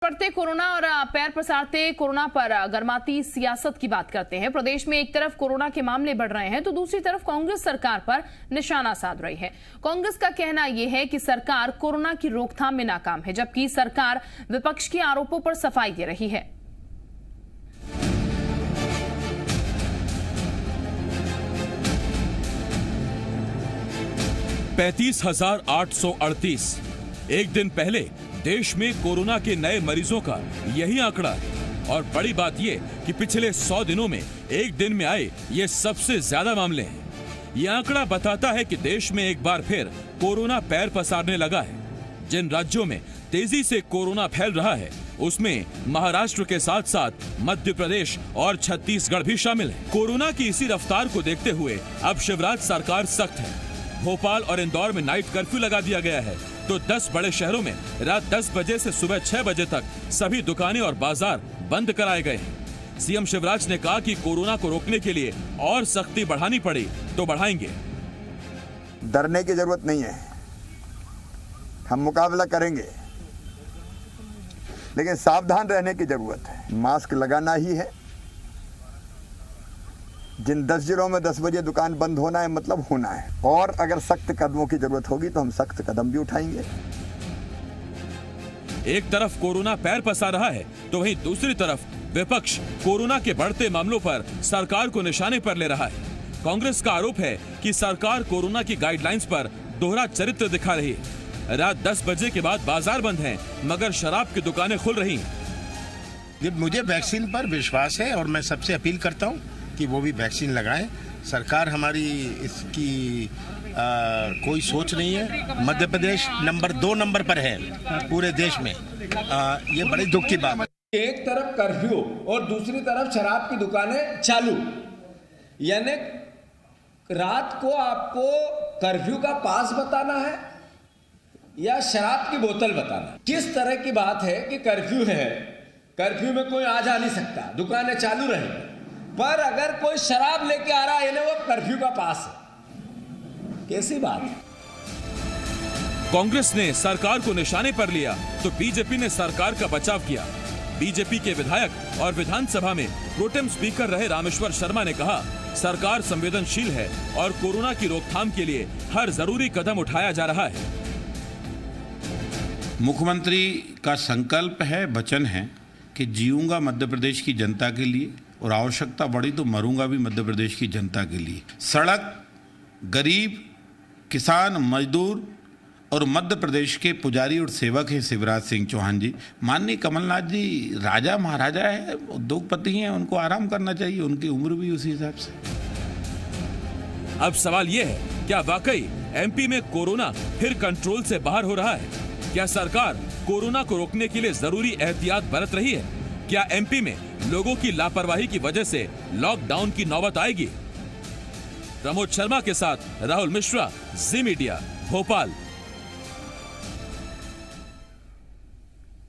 बढ़ते कोरोना और पैर पसारते कोरोना पर गर्माती सियासत की बात करते हैं। प्रदेश में एक तरफ कोरोना के मामले बढ़ रहे हैं तो दूसरी तरफ कांग्रेस सरकार पर निशाना साध रही है। कांग्रेस का कहना यह है कि सरकार कोरोना की रोकथाम में नाकाम है, जबकि सरकार विपक्ष के आरोपों पर सफाई दे रही है। $35,838 एक दिन पहले देश में कोरोना के नए मरीजों का यही आंकड़ा है। और बड़ी बात यह कि पिछले 100 दिनों में एक दिन में आए ये सबसे ज्यादा मामले हैं। ये आंकड़ा बताता है कि देश में एक बार फिर कोरोना पैर पसारने लगा है। जिन राज्यों में तेजी से कोरोना फैल रहा है उसमें महाराष्ट्र के साथ साथ मध्य प्रदेश और छत्तीसगढ़ भी शामिल है। कोरोना की इसी रफ्तार को देखते हुए अब शिवराज सरकार सख्त है। भोपाल और इंदौर में नाइट कर्फ्यू लगा दिया गया है तो 10 बड़े शहरों में रात 10 बजे से सुबह 6 बजे तक सभी दुकानें और बाजार बंद कराए गए हैं। सीएम शिवराज ने कहा कि कोरोना को रोकने के लिए और सख्ती बढ़ानी पड़ी तो बढ़ाएंगे। डरने की जरूरत नहीं है, हम मुकाबला करेंगे, लेकिन सावधान रहने की जरूरत है। मास्क लगाना ही है। जिन 10 जिलों में 10 बजे दुकान बंद होना है मतलब होना है, और अगर सख्त कदमों की जरूरत होगी तो हम सख्त कदम भी उठाएंगे। एक तरफ कोरोना पैर पसार रहा है तो वहीं दूसरी तरफ विपक्ष कोरोना के बढ़ते मामलों पर सरकार को निशाने पर ले रहा है। कांग्रेस का आरोप है कि सरकार कोरोना की गाइडलाइंस पर दोहरा चरित्र दिखा रही है। रात 10 बजे के बाद बाजार बंद हैं, मगर शराब की दुकानें खुल रही हैं। मुझे वैक्सीन पर विश्वास है और मैं सबसे अपील करता हूं कि वो भी वैक्सीन लगाएं। सरकार हमारी इसकी कोई सोच नहीं है। मध्य प्रदेश नंबर 2 पर है पूरे देश में। ये बड़े दुख की बात है। एक तरफ कर्फ्यू और दूसरी तरफ शराब की दुकानें चालू, यानी रात को आपको कर्फ्यू का पास बताना है या शराब की बोतल बताना। किस तरह की बात है कि कर्फ्यू है, कर्फ्यू में कोई आ जा नहीं सकता, दुकानें चालू रहेंगी, पर अगर कोई शराब लेके आ रहा है वो कर्फ्यू का पास है। कैसी बात है? कांग्रेस ने सरकार को निशाने पर लिया तो बीजेपी ने सरकार का बचाव किया। बीजेपी के विधायक और विधानसभा में प्रोटेम स्पीकर रहे रामेश्वर शर्मा ने कहा, सरकार संवेदनशील है और कोरोना की रोकथाम के लिए हर जरूरी कदम उठाया जा रहा है। मुख्यमंत्री का संकल्प है, वचन है कि जीऊंगा मध्य प्रदेश की जनता के लिए और आवश्यकता बढ़ी तो मरूंगा भी मध्य प्रदेश की जनता के लिए। सड़क, गरीब, किसान, मजदूर और मध्य प्रदेश के पुजारी और सेवक हैं शिवराज सिंह चौहान जी। माननीय कमलनाथ जी राजा महाराजा है, उद्योगपति हैं, उनको आराम करना चाहिए, उनकी उम्र भी उसी हिसाब से। अब सवाल यह है, क्या वाकई एमपी में कोरोना फिर कंट्रोल से बाहर हो रहा है? क्या सरकार कोरोना को रोकने के लिए जरूरी एहतियात बरत रही है? क्या एमपी में लोगों की लापरवाही की वजह से लॉकडाउन की नौबत आएगी? प्रमोद शर्मा के साथ राहुल मिश्रा, जी मीडिया, भोपाल।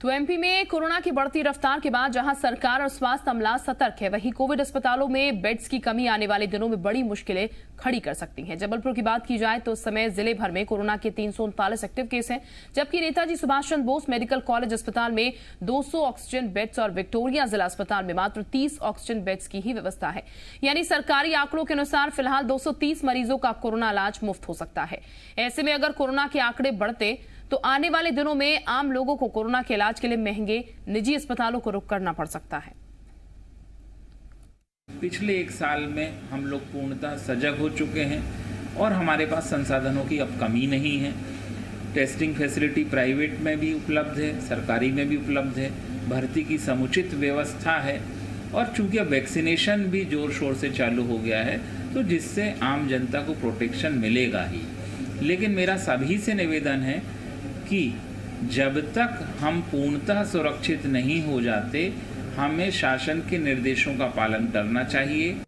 तो एमपी में कोरोना की बढ़ती रफ्तार के बाद जहां सरकार और स्वास्थ्य अमला सतर्क है, वहीं कोविड अस्पतालों में बेड्स की कमी आने वाले दिनों में बड़ी मुश्किलें खड़ी कर सकती हैं। जबलपुर की बात की जाए तो उस समय जिले भर में कोरोना के 339 एक्टिव केस हैं, जबकि नेताजी सुभाष चंद्र बोस मेडिकल कॉलेज अस्पताल में 200 ऑक्सीजन बेड्स और विक्टोरिया जिला अस्पताल में मात्र 30 ऑक्सीजन बेड्स की ही व्यवस्था है। यानी सरकारी आंकड़ों के अनुसार फिलहाल 230 मरीजों का कोरोना इलाज मुफ्त हो सकता है। ऐसे में अगर कोरोना के आंकड़े बढ़ते तो आने वाले दिनों में आम लोगों को कोरोना के इलाज के लिए महंगे निजी अस्पतालों को रुख करना पड़ सकता है। पिछले 1 साल में हम लोग पूर्णतः सजग हो चुके हैं और हमारे पास संसाधनों की अब कमी नहीं है। टेस्टिंग फैसिलिटी प्राइवेट में भी उपलब्ध है, सरकारी में भी उपलब्ध है, भर्ती की समुचित व्यवस्था है और चूंकि अब वैक्सीनेशन भी जोर शोर से चालू हो गया है तो जिससे आम जनता को प्रोटेक्शन मिलेगा ही। लेकिन मेरा सभी से निवेदन है कि जब तक हम पूर्णतः सुरक्षित नहीं हो जाते, हमें शासन के निर्देशों का पालन करना चाहिए।